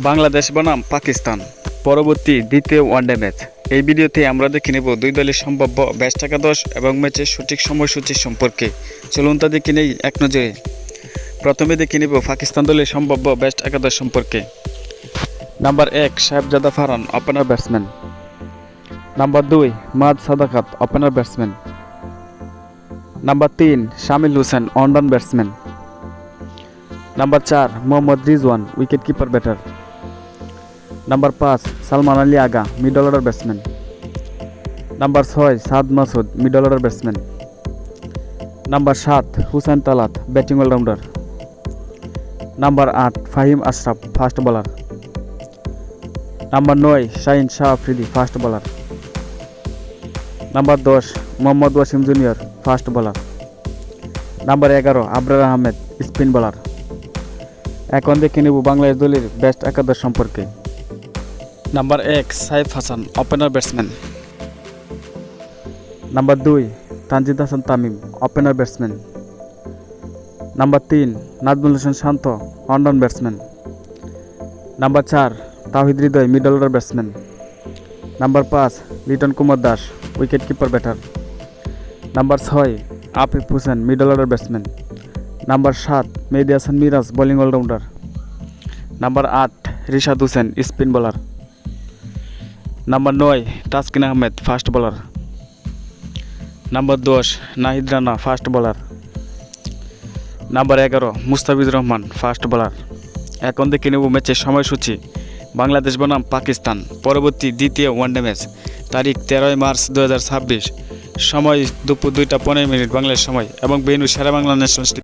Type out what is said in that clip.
বাংলাদেশ বনাম পাকিস্তান পরবর্তী দ্বিতীয় ওয়ানডে ম্যাচ। এই ভিডিওতে আমরা দেখে নেব দুই দলের সম্ভাব্য বেস্ট একাদশ এবং ম্যাচের সঠিক সময়সূচি সম্পর্কে। চলুন তা দেখে নেই এক নজরে। প্রথমে দেখে নেব পাকিস্তান দলের সম্ভাব্য বেস্ট একাদশ সম্পর্কে। Number 1 Sahibzada Farhan, opener batsman. Number 2 Maaz Sadaqat, opener batsman. Number 3 Shamyl Hussain, one down batsman. Number 4 Mohammad Rizwan, wicket keeper batter. Number 5 Salman Ali Agha, middle order batsman. Number 6 Saad Masood, middle order batsman. Number 7 Hussain Talat, batting all rounder. Number 8 Faheem Ashraf, fast bowler. Number 9 Shaheen Shah Afridi, fast bowler. Number 10 Mohammad Wasim junior, fast bowler. Number 11 Abrar Ahmed, spin bowler. এখন দেখে নেব বাংলাদেশ দলের best একাদশ সম্পর্কে। Number 1 Saif Hasan, opener batsman. Number 2 Tanzid Hasan Tamim, opener batsman. Number 3 Najmul Hossain Shanto, one down batsman. Number 4 Towhid Hridoy, middle order batsman. Number 5 Liton Kumar Das, wicket keeper batter. Number 6 Afif Hossain, middle order batsman. Number 7 Mehidy Hasan Miraz, bowling all rounder. Number 8 Rishad Hossain, spin bowler. Number 9 Taskin Ahmed, fast bowler. Number 10 Nahid Rana, fast bowler. Number 11 Mustafizur Rahman, fast bowler. এখন দেখে নেব ম্যাচের সময়সূচি। বাংলাদেশ বনাম পাকিস্তান পরবর্তী দ্বিতীয় one day match. তারিখ 13 March 2026, সময় দুপুর 2টা 15 মিনিট বাংলাদেশ সময় এবং বেনু শেরেবাংলা ন্যাশনাল